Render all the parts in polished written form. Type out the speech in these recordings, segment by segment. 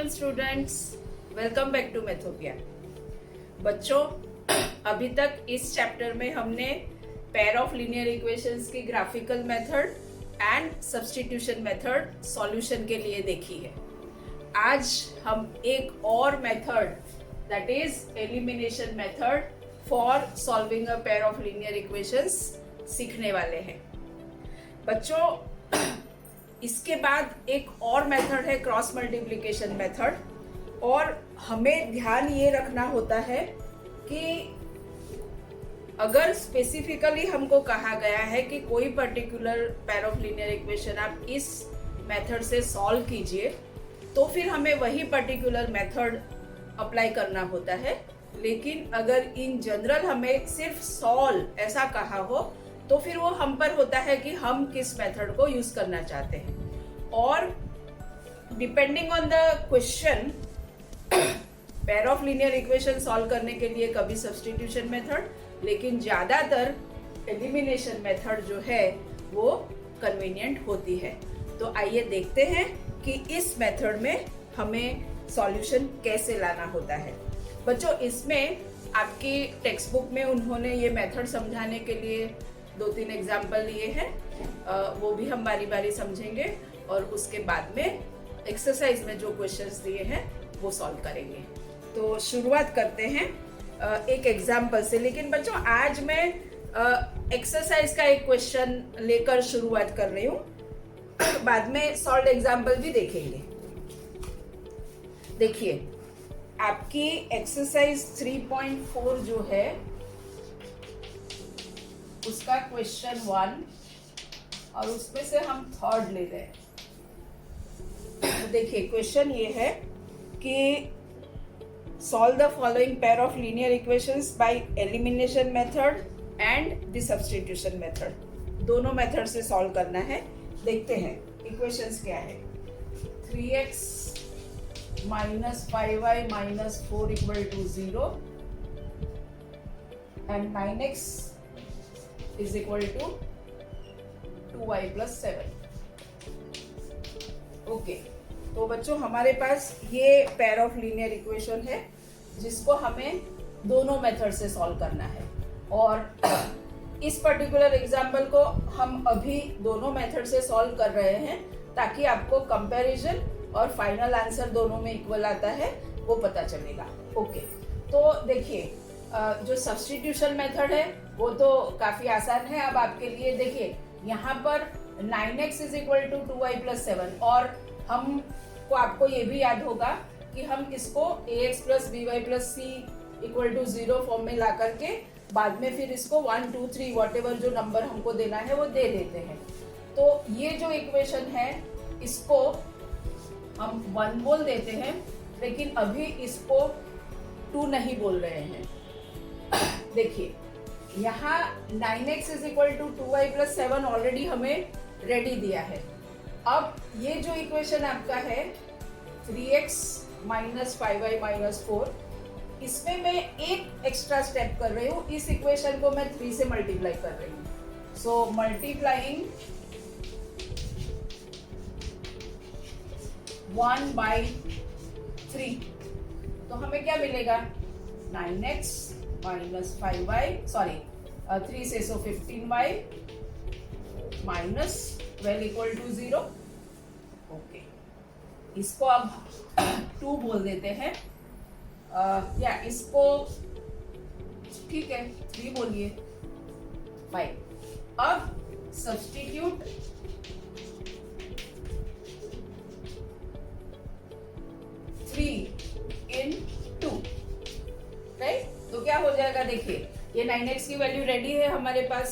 Afternoon students, welcome back to Mathopia. बच्चों, अभी तक इस चैप्टर में हमने पेयर ऑफ लीनियर इक्वेशंस की graphical method and substitution method solution के लिए देखी है। आज हम एक और method that is elimination method for solving a pair of linear equations सीखने वाले हैं। बच्चों, इसके बाद एक और मेथड है क्रॉस मल्टीप्लिकेशन मेथड, और हमें ध्यान ये रखना होता है कि अगर स्पेसिफिकली हमको कहा गया है कि कोई particular pair of linear equation आप इस मेथड से सॉल्व कीजिए, तो फिर हमें वही पर्टिकुलर मेथड अप्लाई करना होता है। लेकिन अगर इन जनरल हमें सिर्फ सॉल्व ऐसा कहा हो तो फिर वो हम पर होता है कि हम किस मेथड को यूज करना चाहते हैं। और depending on the question, pair of linear equation solve करने के लिए कभी सब्स्टिट्यूशन मेथड, लेकिन ज्यादातर एलिमिनेशन मेथड जो है वो कन्वीनियंट होती है। तो आइए देखते हैं कि इस मेथड में हमें सॉल्यूशन कैसे लाना होता है। बच्चों, इसमें आपकी टेक्स्ट बुक में उन्होंने ये मेथड समझाने के लिए 2-3 एग्जाम्पल लिए हैं, वो भी हम बारी बारी समझेंगे और उसके बाद में एक्सरसाइज में जो क्वेश्चंस दिए हैं वो सॉल्व करेंगे। तो शुरुआत करते हैं एक एग्जाम्पल से। लेकिन बच्चों, आज मैं एक्सरसाइज का एक क्वेश्चन लेकर शुरुआत कर रही हूँ, बाद में सॉल्व एग्जाम्पल भी देखेंगे। देखिए, आपकी एक्सरसाइज 3.4 जो है उसका क्वेश्चन 1, और उसमें से हम थर्ड ले रहे हैं। देखिए, क्वेश्चन ये है कि solve the following pair of linear equations by elimination method and the substitution method. दोनों मेथड से सॉल्व करना है। देखते हैं इक्वेशंस क्या है। 3x minus 5y minus 4 equal to 0 and 9x is equal to 2y plus 7। Okay, तो बच्चों हमारे पास ये पेयर ऑफ लीनियर इक्वेशन है जिसको हमें दोनों मेथड से सॉल्व करना है। और इस पर्टिकुलर एग्जाम्पल को हम अभी दोनों मेथड से सॉल्व कर रहे हैं ताकि आपको कंपैरिजन और फाइनल आंसर दोनों में इक्वल आता है वो पता चलेगा। ओके, तो देखिए, जो सब्स्टिट्यूशन मेथड है वो तो काफी आसान है अब आपके लिए। देखिए, यहाँ पर 9x is equal to 2y plus 7, और हमको आपको ये भी याद होगा कि हम इसको ax plus by plus c equal to 0 form में ला करके बाद में फिर इसको 1 2 3 वॉटेवर जो नंबर हमको देना है वो दे देते हैं। तो ये जो इक्वेशन है इसको हम 1 बोल देते हैं, लेकिन अभी इसको 2 नहीं बोल रहे हैं। देखिए, यहाँ 9x is equal to 2y plus 7 already हमें रेडी दिया है। अब ये जो इक्वेशन आपका है 3x माइनस 5y माइनस 4, इसमें मैं एक एक्स्ट्रा स्टेप कर रही हूँ। इस इक्वेशन को मैं 3 से मल्टीप्लाई कर रही हूँ। सो मल्टीप्लाइंग 1/3, तो हमें क्या मिलेगा? 9x माइनस 5y, सॉरी 3 से, so 15y minus 12 equal to 0। Okay, इसको अब 2 बोल देते हैं, या इसको ठीक है 3 बोलिए। 5। अब सब्स्टिट्यूट 3 in 2, राइट? तो क्या हो जाएगा? देखिए, ये 9x की वैल्यू रेडी है हमारे पास,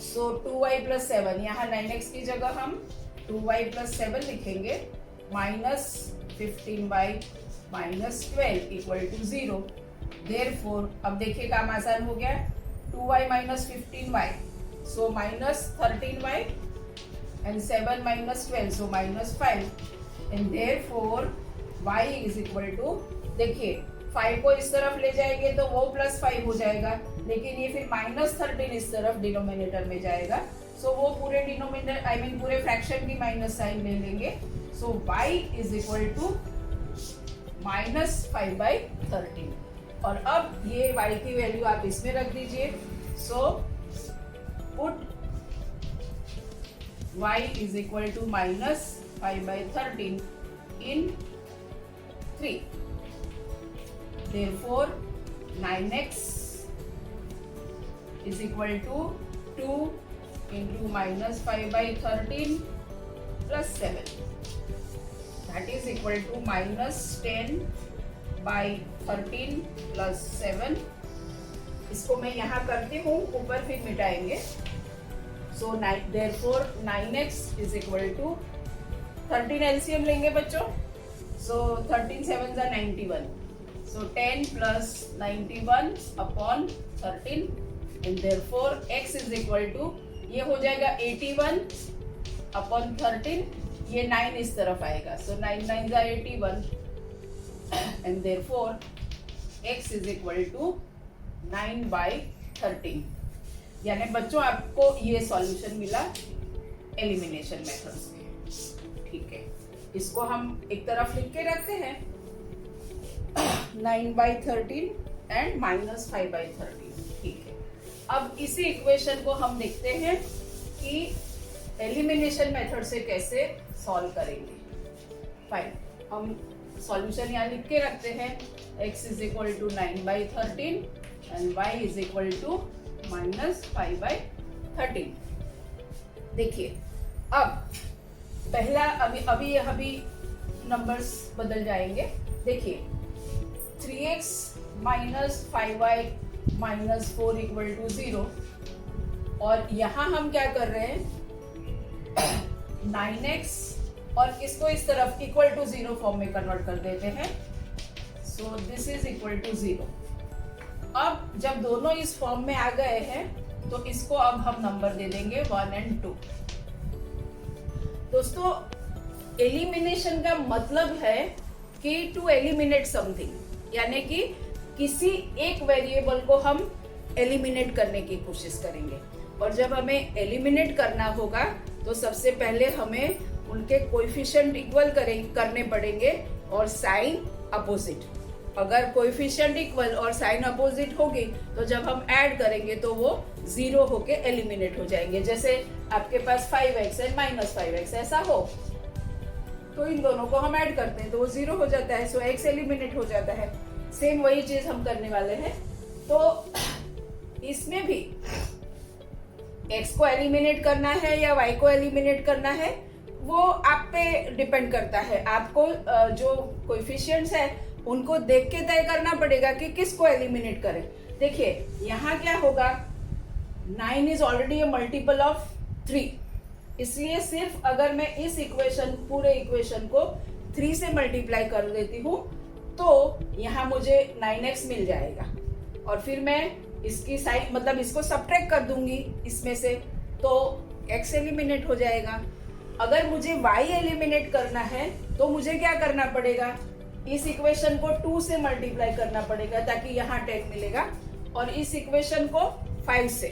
सो 2y प्लस 7, यहाँ 9x की जगह हम 2y प्लस 7 लिखेंगे, minus 15y minus 12 equal to 0। Therefore अब देखिए काम आसान हो गया, 2y minus 15y, so minus 13y and 7 minus 12, so minus 5, and therefore y is equal to, देखिए 5 को इस तरफ ले जाएंगे तो वो प्लस 5 हो जाएगा, लेकिन ये फिर माइनस 13 इस तरफ डिनोमिनेटर में जाएगा, सो वो पूरे डिनोमिनेटर पूरे फ्रैक्शन की माइनस साइन ले लेंगे। सो y इज इक्वल टू -5/13। और अब ये y की वैल्यू आप इसमें रख दीजिए। So put y is equal to -5/13 in 3। Therefore 9x is equal to 2 into -5/13 plus 7, that is equal to -10/13 plus 7। इसको मैं यहाँ करती हूँ, ऊपर फिर मिटाएंगे। सो therefore 9x is equal to 13 LCM लेंगे बच्चों। सो 13 7 are 91। So 10 plus 91 upon 13 and therefore x is equal to, ये हो जाएगा 81 upon 13, ये 9 इस तरफ आएगा। So 9 9 are 81 and therefore x is equal to 9/13। यानी बच्चों आपको ये सॉल्यूशन मिला एलिमिनेशन मेथड से। ठीक है, इसको हम एक तरफ लिख के रखते हैं 9/13 एंड -5/13। ठीक है, अब इसी इक्वेशन को हम देखते हैं कि एलिमिनेशन मेथड से कैसे सॉल्व करेंगे। फाइन, हम सॉल्यूशन यहाँ लिख के रखते हैं। x is equal to 9/13 and y is equal to -5/13। देखिए, अब पहला अभी नंबर्स बदल जाएंगे। देखिए 3x minus 5y minus 4 equal to 0, और यहाँ हम क्या कर रहे हैं 9x और इसको इस तरफ इक्वल टू 0 फॉर्म में कन्वर्ट कर देते हैं। So this is equal to 0। अब जब दोनों इस फॉर्म में आ गए हैं तो इसको अब हम नंबर दे देंगे 1 और 2। दोस्तों, एलिमिनेशन का मतलब है कि टू एलिमिनेट समथिंग, यानी कि किसी एक वेरिएबल को हम एलिमिनेट करने की कोशिश करेंगे। और जब हमें एलिमिनेट करना होगा तो सबसे पहले हमें उनके कोएफिशिएंट इक्वल करने पड़ेंगे और साइन अपोजिट। अगर कोएफिशिएंट इक्वल और साइन अपोजिट होगी तो जब हम ऐड करेंगे तो वो 0 होके एलिमिनेट हो जाएंगे। जैसे आपके पास 5x एंड -5x ऐसा हो तो इन दोनों को हम ऐड करते हैं तो वो 0 हो जाता है। सो x एलिमिनेट हो जाता है। सेम वही चीज हम करने वाले हैं। तो इसमें भी x को एलिमिनेट करना है या y को एलिमिनेट करना है वो आप पे डिपेंड करता है। आपको जो कोएफिशिएंट्स है उनको देख के तय करना पड़ेगा कि किसको एलिमिनेट करें। देखिए यहाँ क्या होगा, 9 is already a multiple of 3, इसलिए सिर्फ अगर मैं इस इक्वेशन पूरे इक्वेशन को 3 से मल्टीप्लाई कर देती हूँ तो यहाँ मुझे 9x मिल जाएगा। और फिर मैं इसकी साइड मतलब इसको सब्ट्रैक्ट कर दूंगी इसमें से तो x एलिमिनेट हो जाएगा। अगर मुझे y एलिमिनेट करना है तो मुझे क्या करना पड़ेगा, इस इक्वेशन को 2 से मल्टीप्लाई करना पड़ेगा ताकि यहाँ 10 मिलेगा, और इस इक्वेशन को 5 से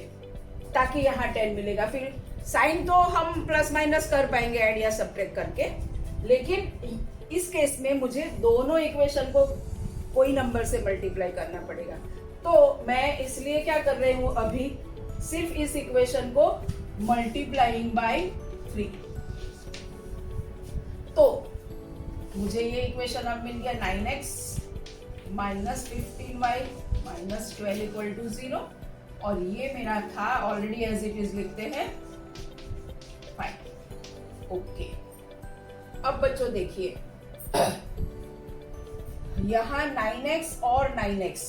ताकि यहाँ 10 मिलेगा। फिर साइन तो हम प्लस माइनस कर पाएंगे ऐड या सब्ट्रैक्ट करके, लेकिन इस केस में मुझे दोनों इक्वेशन को कोई नंबर से मल्टीप्लाई करना पड़ेगा। तो मैं इसलिए क्या कर रही हूँ, अभी सिर्फ इस इक्वेशन को मल्टीप्लाइंग बाय 3। तो मुझे ये इक्वेशन अब मिल गया 9x minus 15y minus 12 equal to 0, और ये मेरा था ऑलरेडी एज इट इज लिखते हैं। Fine, okay. अब बच्चों देखिए यहाँ 9x और 9x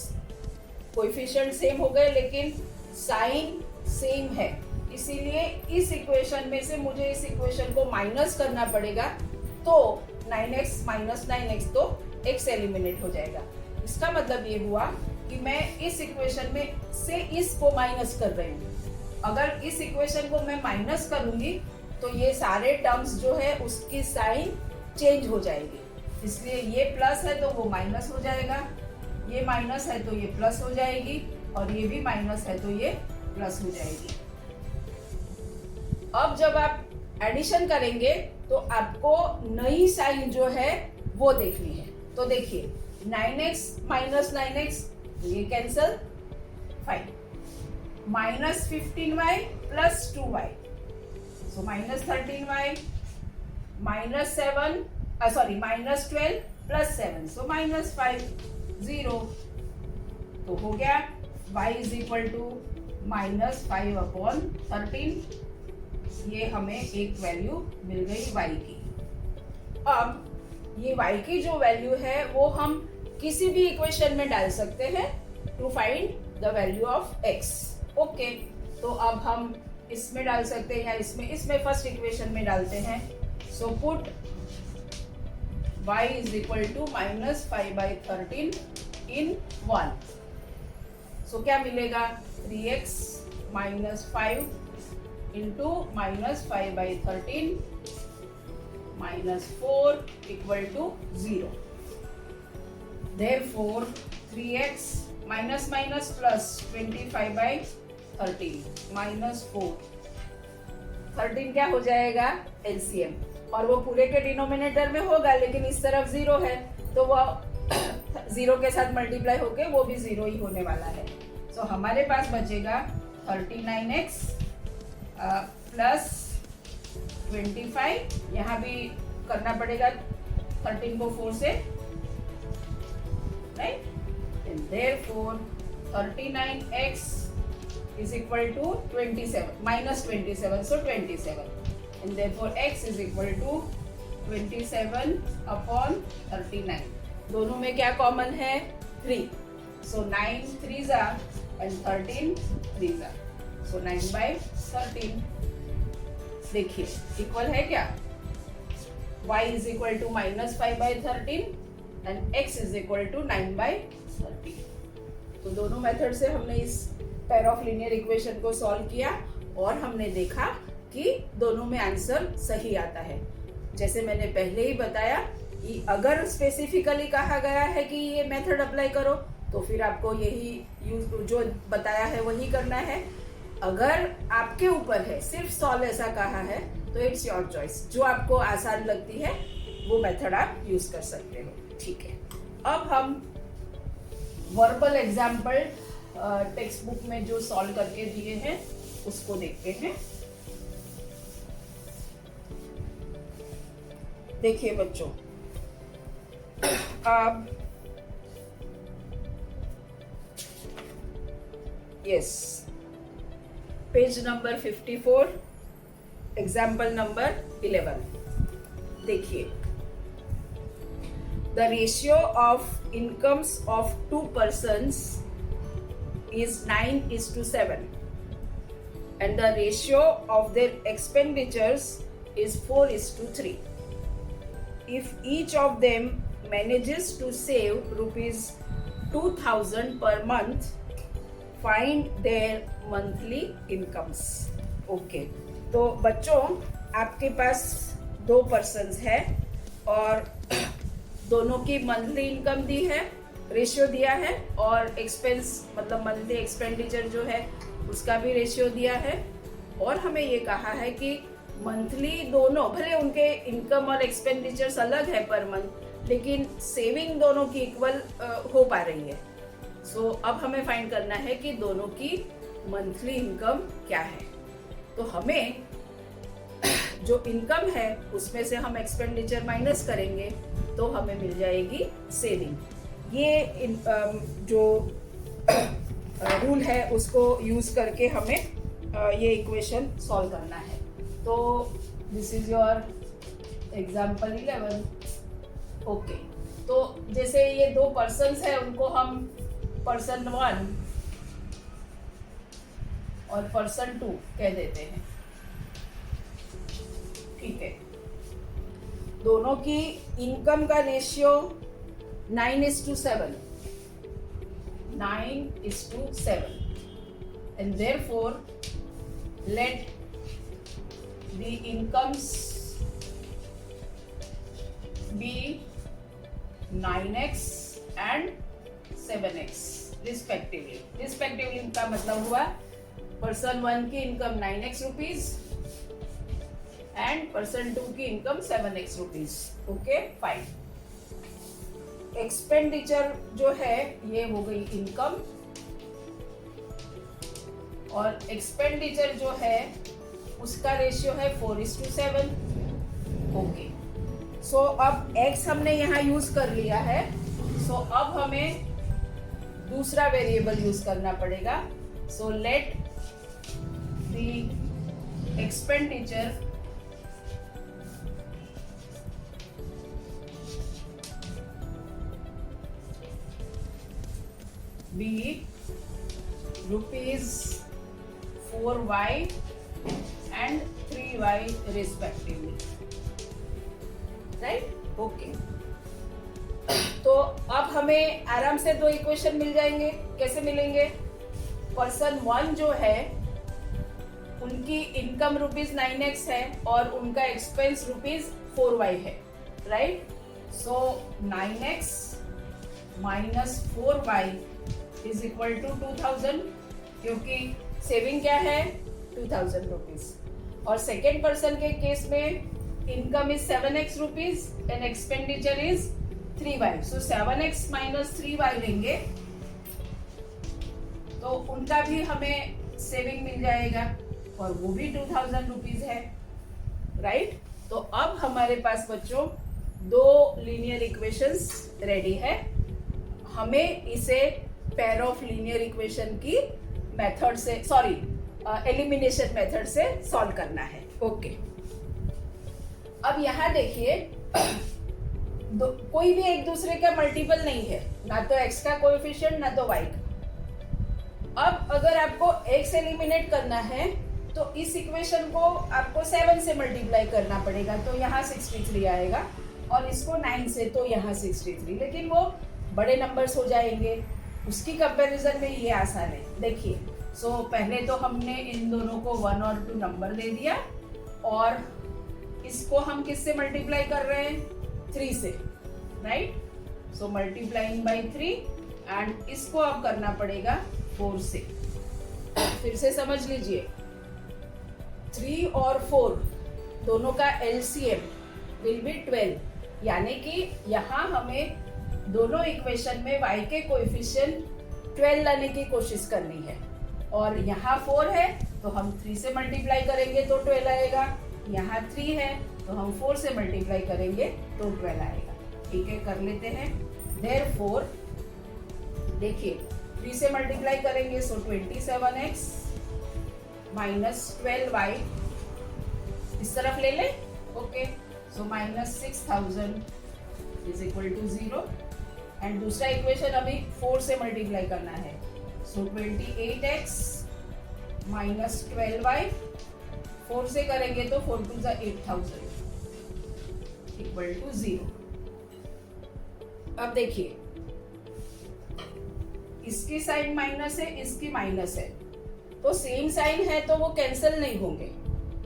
कोएफिशिएंट सेम हो गए लेकिन साइन सेम है, इसीलिए इस इक्वेशन में से मुझे इस इक्वेशन को माइनस करना पड़ेगा। तो 9x माइनस 9x तो x एलिमिनेट हो जाएगा। इसका मतलब ये हुआ कि मैं इस इक्वेशन में से इसको माइनस कर रही हूँ। अगर इस इक्वेशन को मैं माइनस करूंगी तो ये सारे टर्म्स जो है उसकी साइन चेंज हो जाएगी, इसलिए ये प्लस है तो वो माइनस हो जाएगा, ये माइनस है तो ये प्लस हो जाएगी, और ये भी माइनस है तो ये प्लस हो जाएगी। अब जब आप एडिशन करेंगे तो आपको नई साइन जो है वो देखनी है। तो देखिए 9x माइनस 9x ये cancel, fine, minus 15y plus 2y, so minus 13y, minus 7 sorry minus 12 plus 7, so minus 5, 0। तो हो गया y is equal to minus 5 upon 13। ये हमें एक वैल्यू मिल गई y की। अब ये y की जो वैल्यू है वो हम किसी भी इक्वेशन में डाल सकते हैं to find the value of x। Okay, तो अब हम इसमें डाल सकते हैं या इसमें फर्स्ट इक्वेशन में डालते हैं। So put y is equal to minus 5/13 in 1। So क्या मिलेगा, 3x minus 5 into minus 5/13 minus 4 equal to 0. Therefore, 3x minus minus plus 25/13 minus 4. 13 क्या हो जाएगा, LCM, और वो पूरे के डिनोमिनेटर में होगा लेकिन इस तरफ 0 है तो वो 0 के साथ मल्टीप्लाई होके वो भी 0 ही होने वाला है। सो हमारे पास बचेगा 39x प्लस 25, यहाँ भी करना पड़ेगा 13 को 4 से, right, and therefore 39x is equal to 27 minus 27, so 27, and therefore x is equal to 27 upon 39। दोनों में क्या कॉमन है, 3, so 9 3s are and 13 3s are, so 9/13। देखिए इक्वल है क्या, y is equal to minus 5/13 and x is equal to 9/13। तो दोनों method से हमने इस पेयर ऑफ लीनियर इक्वेशन को सॉल्व किया और हमने देखा कि दोनों में आंसर सही आता है। जैसे मैंने पहले ही बताया कि अगर स्पेसिफिकली कहा गया है कि ये मेथड अप्लाई करो तो फिर आपको यही जो बताया है वही करना है। अगर आपके ऊपर है, सिर्फ सॉल्व ऐसा कहा है तो इट्स योर चॉइस, जो आपको आसान लगती है वो मेथड आप यूज कर सकते हो। ठीक है, अब हम वर्बल एग्जाम्पल टेक्स्ट बुक में जो सॉल्व करके दिए हैं उसको देखते हैं। देखिए बच्चों, अब yes, page number 54, example number 11। देखिए, the ratio of incomes of 2 persons is 9:7 and the ratio of their expenditures is 4:3. If each of them manages to save rupees 2000 per month, find their monthly incomes. Okay, तो बच्चों आपके पास 2 persons है और दोनों की monthly income दी है, ratio दिया है और एक्सपेंस मतलब मंथली एक्सपेंडिचर जो है उसका भी रेशियो दिया है। और हमें ये कहा है कि मंथली दोनों, भले उनके इनकम और एक्सपेंडिचर्स अलग है पर मंथ, लेकिन सेविंग दोनों की इक्वल हो पा रही है। सो अब हमें फाइंड करना है कि दोनों की मंथली इनकम क्या है। तो हमें जो इनकम है उसमें से हम एक्सपेंडिचर माइनस करेंगे तो हमें मिल जाएगी सेविंग। ये जो रूल है उसको यूज करके हमें ये इक्वेशन सॉल्व करना है। तो this is your example 11। Okay, तो जैसे ये 2 पर्सन्स है उनको हम पर्सन 1 और पर्सन 2 कह देते हैं। ठीक है, दोनों की इनकम का ratio 9:7, 9:7, and therefore let the incomes be 9x and 7x respectively। Respectively का मतलब हुआ पर्सन 1 की income 9x rupees and person 2 की income 7x rupees. Okay, fine. Expenditure जो है ये हो गई इनकम, और एक्सपेंडिचर जो है उसका रेशियो है 4:7। ओके, सो अब x हमने यहाँ यूज कर लिया है, सो अब हमें दूसरा वेरिएबल यूज करना पड़ेगा। So let the expenditure be ₹4y and 3y respectively, right? Okay, तो अब हमें आराम से दो इक्वेशन मिल जाएंगे। कैसे मिलेंगे? पर्सन 1 जो है उनकी इनकम ₹9x है और उनका एक्सपेंस ₹4y है, right? So 9x minus 4y is equal to 2000, क्योंकि सेविंग क्या है? 2000 रुपीज। और सेकेंड पर्सन के केस में income is 7x rupees and expenditure is 3y। So 7x minus 3y लेंगे तो उनका भी हमें सेविंग मिल जाएगा और वो भी 2000 रुपीज है, राइट? तो अब हमारे पास बच्चों दो लीनियर इक्वेशंस रेडी है। हमें इसे पेयर ऑफ लीनियर इक्वेशन की मेथड से, सॉरी एलिमिनेशन मेथड से सॉल्व करना है। ओके, अब यहाँ देखिए कोई भी एक दूसरे का मल्टीपल नहीं है, ना तो x का कोएफिशिएंट ना तो y का। अब अगर आपको x एलिमिनेट करना है तो इस इक्वेशन को आपको 7 से मल्टीप्लाई करना पड़ेगा, तो यहाँ 63 आएगा, और इसको 9 से तो यहाँ 63, लेकिन वो बड़े नंबर्स हो जाएंगे। उसकी कंपैरिजन में ये आसान है। देखिए, सो पहले तो हमने इन दोनों को 1 और 2 नंबर दे दिया, और इसको हम किससे मल्टीप्लाई कर रहे हैं? 3 से, right? So multiplying by 3, and इसको अब करना पड़ेगा 4 से। फिर से समझ लीजिए, 3 और 4 दोनों का LCM विल बी 12, यानी कि यहाँ हमें दोनों इक्वेशन में y के कोएफिशिएंट 12 लाने की कोशिश करनी है, और यहाँ 4 है तो हम 3 से मल्टीप्लाई करेंगे तो 12 आएगा, यहाँ 3 है तो हम 4 से मल्टीप्लाई करेंगे तो 12 आएगा। ठीक है, कर लेते हैं। Therefore, देखिए 3 से मल्टीप्लाई करेंगे सो 27x माइनस 12y इस तरफ ले लें। Okay, so minus 6000 is equal to 0, and दूसरा इक्वेशन अभी 4 से मल्टीप्लाई करना है, सो 28x माइनस 12y 4 से करेंगे तो 4 2 8000 इक्वल टू 0। अब देखिए, इसकी साइन माइनस है, इसकी माइनस है, तो सेम साइन है तो वो कैंसिल नहीं होंगे।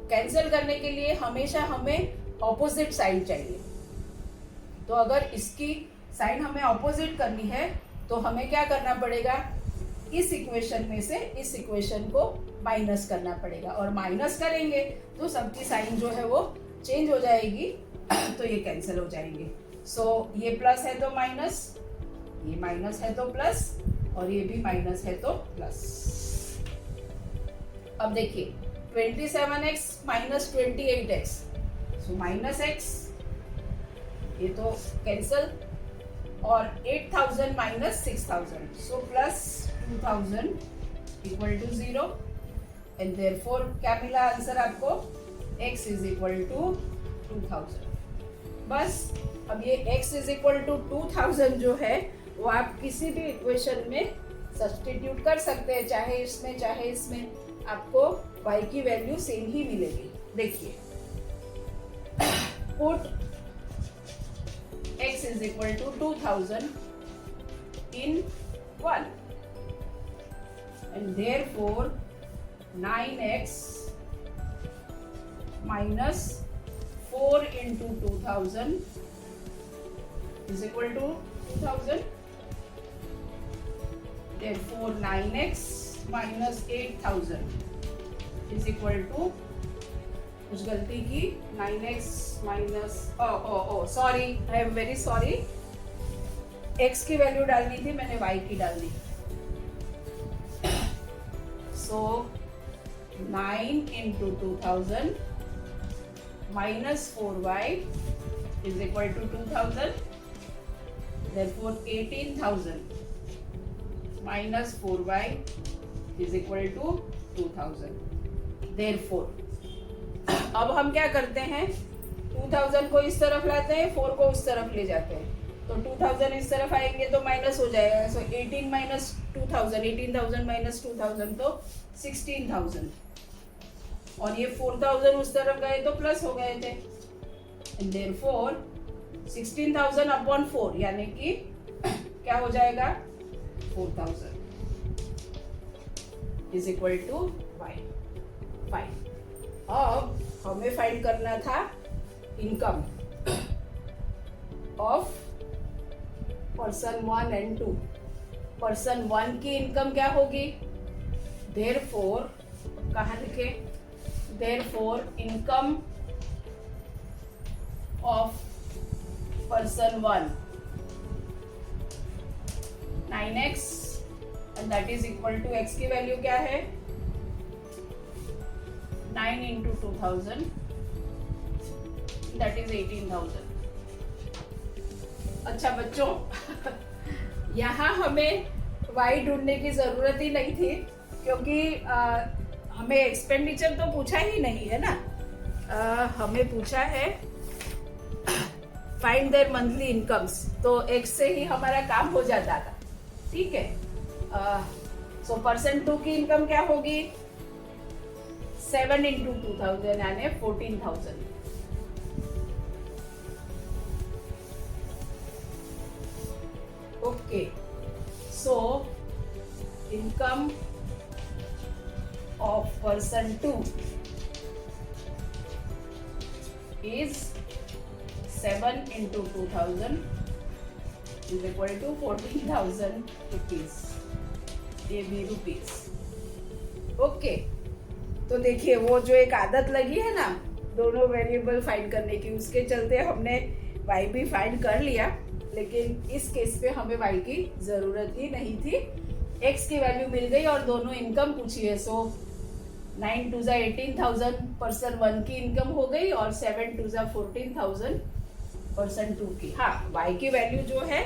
कैंसिल करने के लिए हमेशा हमें ऑपोजिट साइन चाहिए। तो अगर इसकी साइन हमें ऑपोजिट करनी है तो हमें क्या करना पड़ेगा? इस इक्वेशन में से इस इक्वेशन को माइनस करना पड़ेगा, और माइनस करेंगे तो सबकी साइन जो है वो चेंज हो जाएगी, तो ये कैंसिल हो जाएंगे। सो ये प्लस है तो माइनस, ये माइनस है तो प्लस, और ये भी माइनस है तो प्लस। अब देखिए 27x minus 28x, so minus x, ये तो कैंसल, और 8000 minus 6000, so plus 2000 equal to 0, and therefore क्या मिला आंसर आपको? x is equal to 2000। बस अब ये x इज इक्वल टू 2000 जो है वो आप किसी भी इक्वेशन में सब्स्टिट्यूट कर सकते हैं, चाहे इसमें चाहे इसमें, आपको y की वैल्यू सेम ही मिलेगी। देखिए, put x is equal to 2000 in 1, and therefore 9x minus 4 into 2000 is equal to 2000. Therefore 9x minus 8000 is equal to, कुछ गलती की, 9x minus, sorry, I am very sorry, x की value डालनी थी, मैंने y की डाल दी। सो 9 into 2000 minus 4y is equal to 2000. Therefore 18,000 minus 4y is equal to 2000. Therefore अब हम क्या करते हैं, 2000 को इस तरफ लाते हैं, 4 को उस तरफ ले जाते हैं, तो 2000 इस तरफ आएंगे तो माइनस हो जाएगा। सो 18 माइनस 2000, 18,000 माइनस 2000 तो 16,000, और ये 4,000 उस तरफ गए तो प्लस हो गए थे। एंड देयरफॉर 16,000 अपॉन 4 यानी कि क्या हो जाएगा, 4,000 is equal to y। Fine. अब हमें फाइंड करना था income of person 1 and 2। Person 1 की इनकम क्या होगी, देयरफॉर कहाँ लिखे, therefore income of person 1 9x and that is equal to x की वैल्यू क्या है, 9 into 2000 that is 18,000। अच्छा बच्चों यहाँ हमें y ढूंढने की जरूरत ही नहीं थी, क्योंकि हमें एक्सपेंडिचर तो पूछा ही नहीं है ना। हमें पूछा है फाइंड देयर मंथली इनकम्स, तो x से ही हमारा काम हो जाता था। ठीक है, सो पर्सन 2 की इनकम क्या होगी, 7 into 2000 यानी 14,000। Okay, so income of person 2 is 7 into 2000 is equal to 14,000 rupees, ये भी रुपीज। ओके, तो देखिए वो जो एक आदत लगी है ना दोनों वेरिएबल फाइंड करने की, उसके चलते हमने y भी फाइंड कर लिया, लेकिन इस केस पे हमें y की जरूरत ही नहीं थी। x की वैल्यू मिल गई और दोनों इनकम पूछी है। सो 9 2 18,000 पर्सन 1 की इनकम हो गई और 7 2 14,000 पर्सन 2 की। हाँ, y की वैल्यू जो है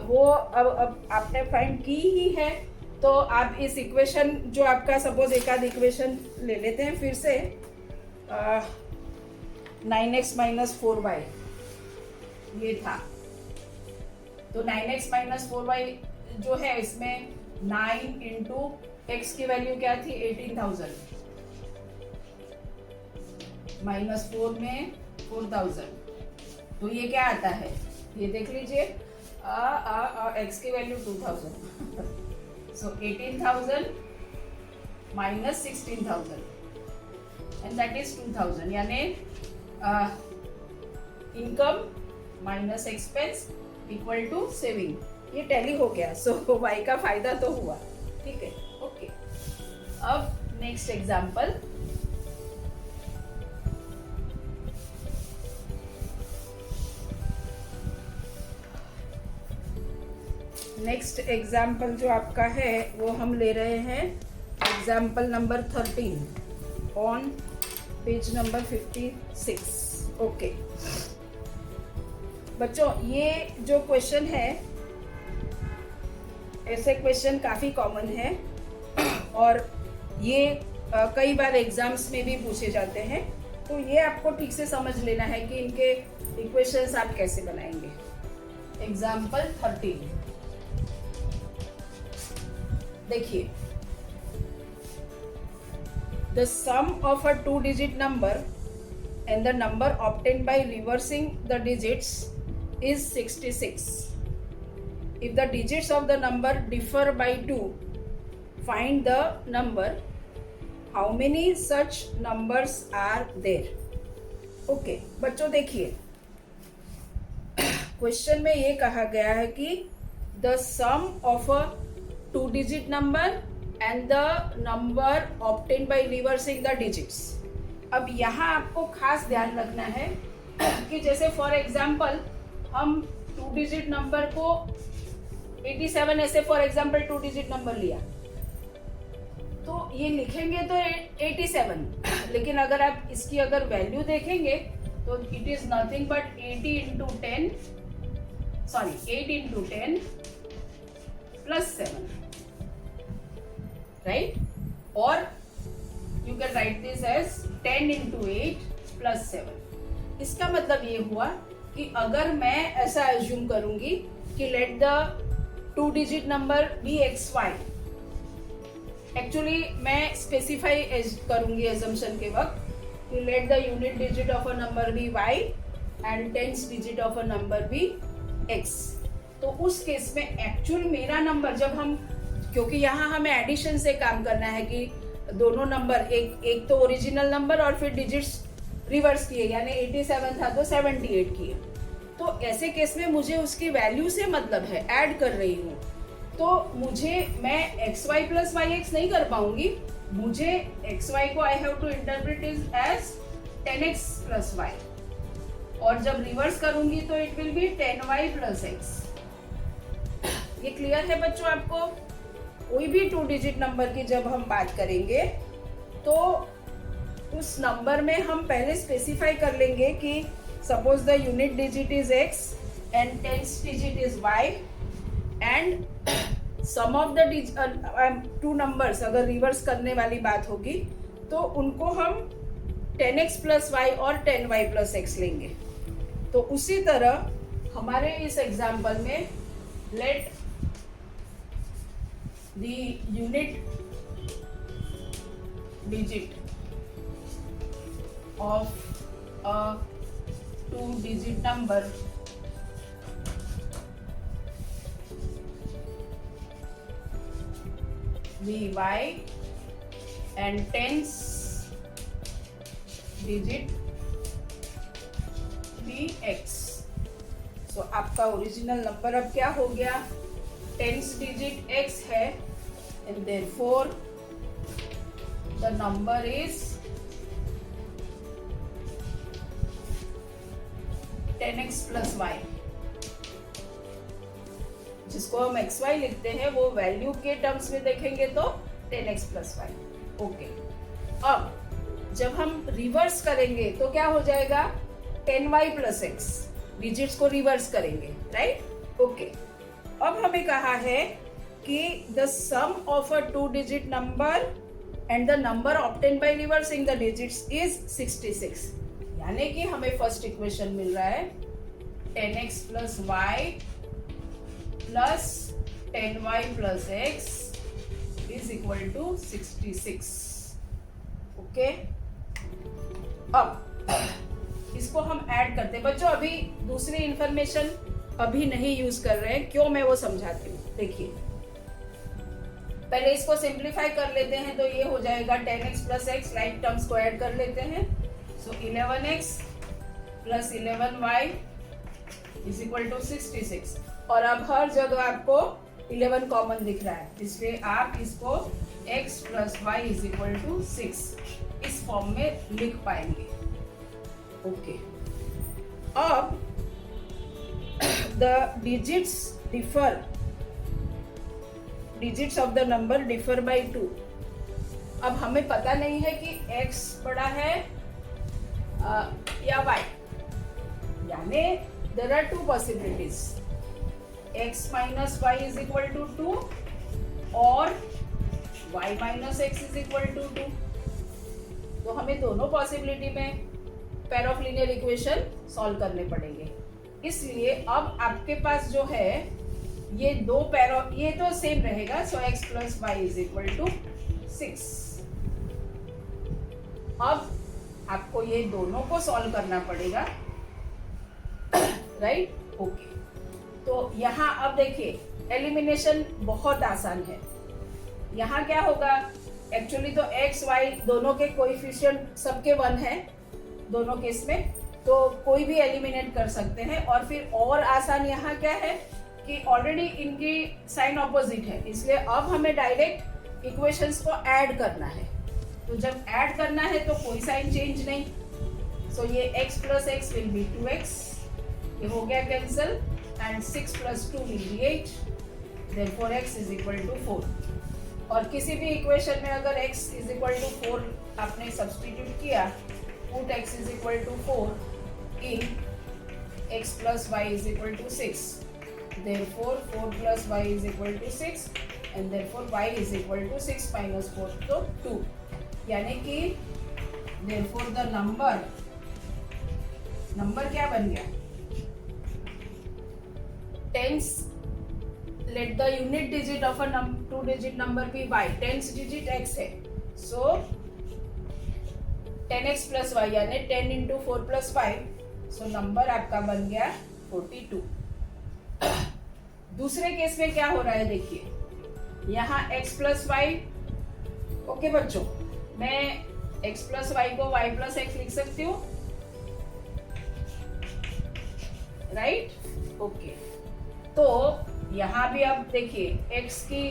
वो अब आपने फाइंड की ही है, तो आप इस इक्वेशन जो आपका सपोज एक आध इक्वेशन ले लेते हैं फिर से। 9x माइनस 4y ये था, तो 9x माइनस 4y जो है इसमें 9 इंटू x की वैल्यू क्या थी, 18,000 माइनस 4 में 4,000, तो ये क्या आता है, ये देख लीजिए, x की value 2,000 so 18,000 minus 16,000 and that is 2,000, यानी income minus expense equal to saving. ये टैली हो गया, सो y का फायदा तो हुआ। ठीक है, ओके। अब नेक्स्ट एग्जांपल, नेक्स्ट एग्जाम्पल जो आपका है वो हम ले रहे हैं example number 13 on page number 56। Okay बच्चों, ये जो क्वेश्चन है, ऐसे क्वेश्चन काफ़ी कॉमन है और ये कई बार एग्जाम्स में भी पूछे जाते हैं, तो ये आपको ठीक से समझ लेना है कि इनके इक्वेशंस आप कैसे बनाएंगे। एग्जाम्पल 13 देखिए, the sum of a 2-digit number and the number obtained by reversing the digits is 66. If the digits of the number differ by 2, find the number. How many such numbers are there? Okay, बच्चों देखिए, question में ये कहा गया है कि the sum of a 2-digit number and the number obtained by reversing the digits। अब यहाँ आपको खास ध्यान रखना है कि जैसे फॉर एग्जाम्पल हम टू डिजिट नंबर को 87 ऐसे for example to digit number लिया तो ये लिखेंगे तो 87, लेकिन अगर आप इसकी अगर वैल्यू देखेंगे तो it is nothing but 8 into 10 plus 7, right? Or you can write this as 10 into 8 plus 7. इसका मतलब ये हुआ कि अगर मैं ऐसा एज्यूम करूंगी कि let the two digit number be XY, actually मैं स्पेसिफाई करूंगी एजम्पशन के वक्त कि let the unit digit of a number be Y and tens digit of a number be X। तो उस केस में एक्चुअल मेरा नंबर जब हम, क्योंकि यहाँ हमें एडिशन से काम करना है कि दोनों नंबर एक तो ओरिजिनल नंबर और फिर डिजिट्स रिवर्स किए, यानी 87 था तो 78 किए, तो ऐसे केस में मुझे उसकी वैल्यू से मतलब है, ऐड कर रही हूँ, तो मैं XY प्लस YX नहीं कर पाऊंगी, मुझे XY को I have to interpret as 10X plus Y, और जब रिवर्स करूंगी तो it will be 10Y plus X। ये क्लियर है बच्चों आपको? कोई भी टू डिजिट नंबर की जब हम बात करेंगे तो उस नंबर में हम पहले स्पेसिफाई कर लेंगे कि suppose the unit digit is X and tens digit is Y and sum of the two numbers अगर रिवर्स करने वाली बात होगी तो उनको हम 10X प्लस Y और 10Y प्लस X लेंगे। तो उसी तरह हमारे इस एग्जाम्पल में late the unit digit of a two digit number VY and tens digit BX। सो आपका ओरिजिनल नंबर अब क्या हो गया? टेंस डिजिट X है and therefore the number is 10X plus Y, जिसको हम XY लिखते हैं वो वैल्यू के टर्म्स में देखेंगे तो 10X प्लस Y। ओके, अब जब हम रिवर्स करेंगे तो क्या हो जाएगा? 10Y प्लस X, डिजिट्स को रिवर्स करेंगे, राइट? ओके, अब हमें कहा है कि the sum of a two digit number and the number obtained by reversing the digits is 66, यानी कि हमें फर्स्ट इक्वेशन मिल रहा है 10X plus Y plus 10Y plus X is equal to 66। Okay, अब इसको हम ऐड करते हैं बच्चों। अभी दूसरी इंफॉर्मेशन अभी नहीं यूज कर रहे हैं, क्यों मैं वो समझाती हूँ। देखिए, पहले इसको सिंप्लीफाई कर लेते हैं तो ये हो जाएगा 10X plus X, right terms को ऐड कर लेते हैं। So 11X plus 11Y is equal to 66, और अब हर जगह आपको 11 कॉमन दिख रहा है, इसलिए आप इसको x plus y is equal to 6 इस फॉर्म में लिख पाएंगे। ओके, अब the digits of the number differ by 2। अब हमें पता नहीं है कि x बड़ा है या y, यानी there are two possibilities, x minus y is equal to 2 और y minus x is equal to 2। तो हमें दोनों पॉसिबिलिटी में pair of linear equation solve करने पड़ेंगे। इसलिए अब आपके पास जो है ये दो पेयर ऑफ, ये तो सेम रहेगा, so x plus y is equal to 6। अब आपको ये दोनों को सॉल्व करना पड़ेगा, राइट? ओके, तो यहाँ अब देखिए एलिमिनेशन बहुत आसान है। यहाँ क्या होगा, एक्चुअली तो x y दोनों के कोएफिशिएंट सबके 1 है दोनों केस में, तो कोई भी एलिमिनेट कर सकते हैं। और फिर और आसान यहाँ क्या है कि ऑलरेडी इनकी साइन ऑपोजिट है, इसलिए अब हमें डायरेक्ट इक्वेशंस को ऐड करना है। तो जब ऐड करना है तो कोई साइन चेंज नहीं, सो ये x plus x will be 2x, ये हो गया cancel, and 6 plus 2 will be 8. Therefore x is equal to 4. और किसी भी इक्वेशन में अगर x is equal to 4 आपने सब्स्टिट्यूट किया, put x is equal to 4 in x plus y is equal to 6. Therefore 4 plus y is equal to 6 and therefore y is equal to 6 minus 4 तो 2. यानी कि therefore the number क्या बन गया? Tens, let the unit digit of a 2-digit number be y. Tens digit x है, so 10x plus y यानी 10 into 4 plus 5, so number आपका बन गया 42. दूसरे केस में क्या हो रहा है देखिए, यहाँ x plus y, ओके बच्चों, मैं x plus y को y plus x लिख सकती हूँ, राइट? ओके, तो यहाँ भी अब देखिए x की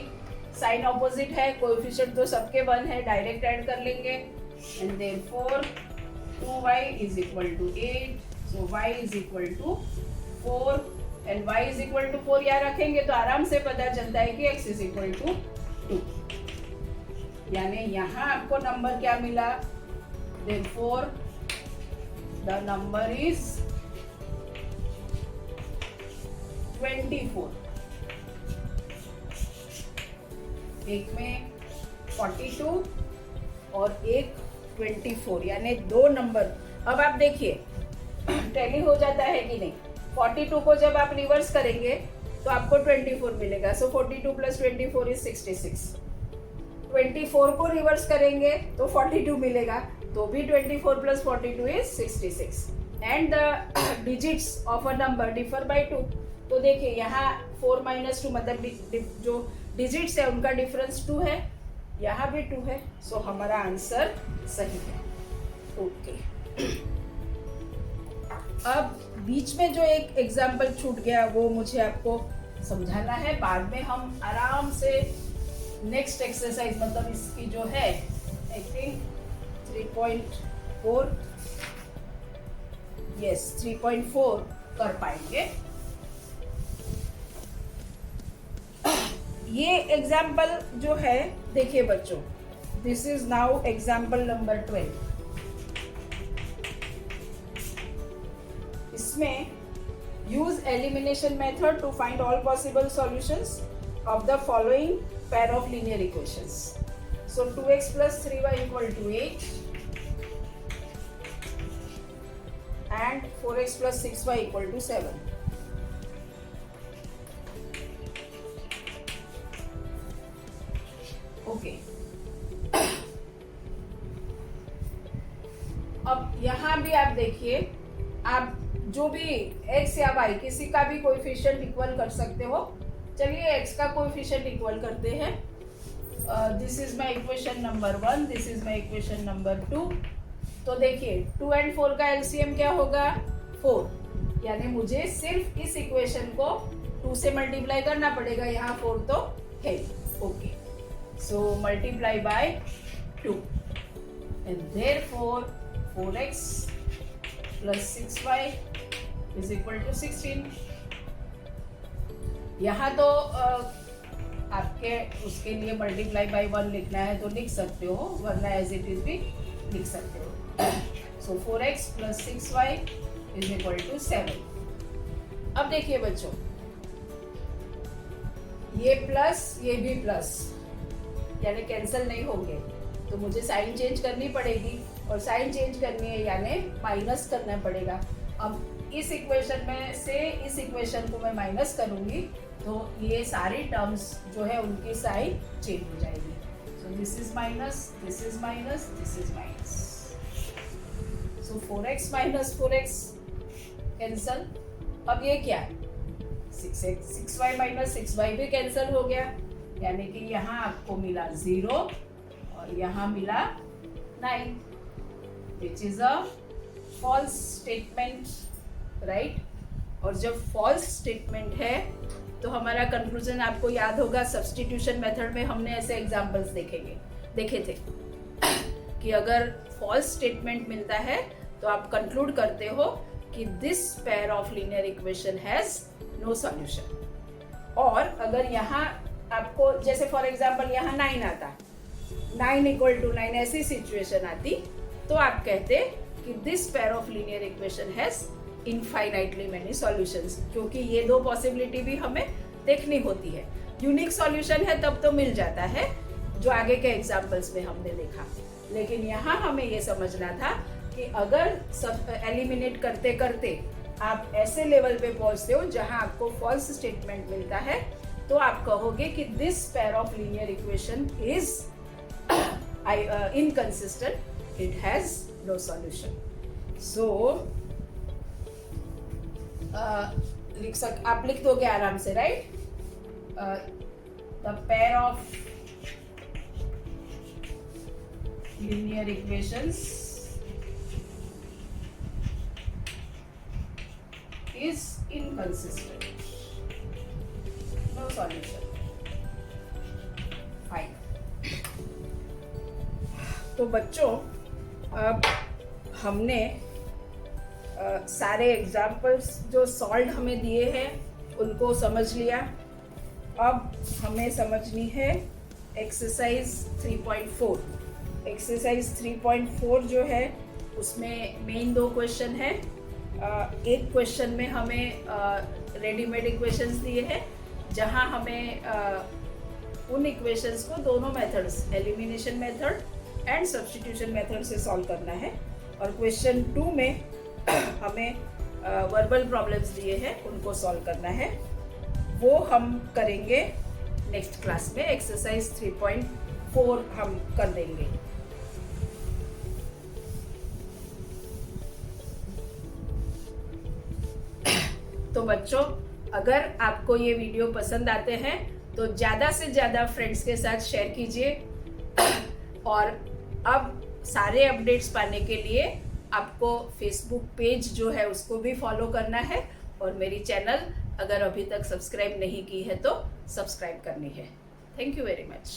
साइन ऑपोजिट है, कोएफिशिएंट तो सबके 1 है, डायरेक्ट ऐड कर लेंगे and therefore 2y is equal to 8, so y is equal to 4 and y is equal to 4 यहाँ रखेंगे तो आराम से पता चलता है कि x is equal to 2. यानी यहाँ आपको नंबर क्या मिला? Therefore the number is 24. एक में 42 और एक 24, यानी दो नंबर. अब आप देखिए टैली हो जाता है कि नहीं? 42 को जब आप रिवर्स करेंगे तो आपको 24 मिलेगा, सो 42 प्लस 24 इज 66. 24 को रिवर्स करेंगे तो 42 मिलेगा, तो भी 24 plus 42 is 66. And the digits of a number differ by 2. तो देखिए यहाँ 4 माइनस 2 मतलब जो डिजिट्स है उनका डिफरेंस 2 है, यहाँ भी 2 है, सो हमारा आंसर सही है. ओके, अब बीच में जो एक एग्जाम्पल छूट गया वो मुझे आपको समझाना है, बाद में हम आराम से नेक्स्ट एक्सरसाइज मतलब इसकी जो है आई थिंक 3.4 यस 3.4 कर पाएंगे. ये एग्जाम्पल जो है देखिए बच्चों, this is now example number 12. इसमें use elimination method to find all possible solutions of the following pair of linear equations. So 2x plus 3y equal to 8 and 4x plus 6y equal to 7. Okay, अब यहाँ भी आप देखिए, आप जो भी x या y किसी का भी कोएफिशिएंट इक्वल कर सकते हो. चलिए x का कोएफिशिएंट इक्वल करते हैं. This is my equation number 1, this is my equation number 2. तो देखिए 2 and 4 का एलसीएम क्या होगा? 4. यानी मुझे सिर्फ इस इक्वेशन को 2 से मल्टीप्लाई करना पड़ेगा, यहाँ 4 तो है. Okay, so multiply by 2 and therefore 4x plus 6y is equal to 16. यहाँ तो आपके उसके लिए मल्टीप्लाई बाय 1 लिखना है तो लिख सकते हो, वरना एज इट इज भी लिख सकते हो. सो 4x plus 6y is equal to 7. अब देखिए बच्चों, ये प्लस ये भी प्लस यानी कैंसिल नहीं होंगे, तो मुझे साइन चेंज करनी पड़ेगी और साइन चेंज करनी है यानी माइनस करना पड़ेगा. अब इस इक्वेशन में से इस इक्वेशन को मैं माइनस करूंगी तो ये सारी टर्म्स जो है उनकी साइन चेंज हो जाएगी. सो this is minus, this is minus, this is minus. So 4x minus 4x cancel. अब ये क्या है? 6y माइनस 6y भी कैंसिल हो गया, यानी कि यहाँ आपको मिला 0 और यहाँ मिला 9, which is a false statement, right? और जब फॉल्स स्टेटमेंट है तो हमारा कंक्लूजन आपको याद होगा, सब्स्टिट्यूशन मेथड में हमने ऐसे एग्जांपल्स देखे थे कि अगर फॉल्स स्टेटमेंट मिलता है तो आप कंक्लूड करते हो कि this pair of linear equation has no solution. और अगर यहाँ आपको जैसे फॉर एग्जाम्पल यहाँ 9 आता, 9 = 9 ऐसी सिचुएशन आती, तो आप कहते कि this pair of linear equation has infinitely many solutions, क्योंकि ये दो पॉसिबिलिटी भी हमें देखनी होती है। यूनिक सॉल्यूशन है तब तो मिल जाता है, जो आगे के एग्जाम्पल्स में हमने देखा। लेकिन यहाँ हमें ये समझना था कि अगर सब एलिमिनेट करते करते आप ऐसे लेवल पे पहुंचते हो जहां आपको फॉल्स स्टेटमेंट मिलता है, तो आप कहोगे कि this pair of linear equation is inconsistent, it has no solution. So आप लिख दोगे आराम से, right? The pair of linear equations is inconsistent, no solution, fine। तो बच्चों, अब हमने सारे एग्जाम्पल्स जो सॉल्व हमें दिए हैं उनको समझ लिया। अब हमें समझनी है एक्सरसाइज 3.4। एक्सरसाइज 3.4 जो है उसमें मेन 2 क्वेश्चन है। एक क्वेश्चन में हमें रेडीमेड इक्वेशंस दिए हैं, जहां हमें उन इक्वेशंस को दोनों methods, elimination method and substitution method से सॉल्व करना है। और क्वेश्चन 2 में हमें वर्बल प्रॉब्लम्स दिए हैं, उनको सॉल्व करना है। वो हम करेंगे नेक्स्ट क्लास में। एक्सरसाइज 3.4 हम कर देंगे। तो बच्चों, अगर आपको ये वीडियो पसंद आते हैं तो ज़्यादा से ज़्यादा फ्रेंड्स के साथ शेयर कीजिए। और अब सारे अपडेट्स पाने के लिए आपको फेसबुक पेज जो है उसको भी फॉलो करना है, और मेरी चैनल अगर अभी तक सब्सक्राइब नहीं की है तो सब्सक्राइब करनी है। Thank you very much.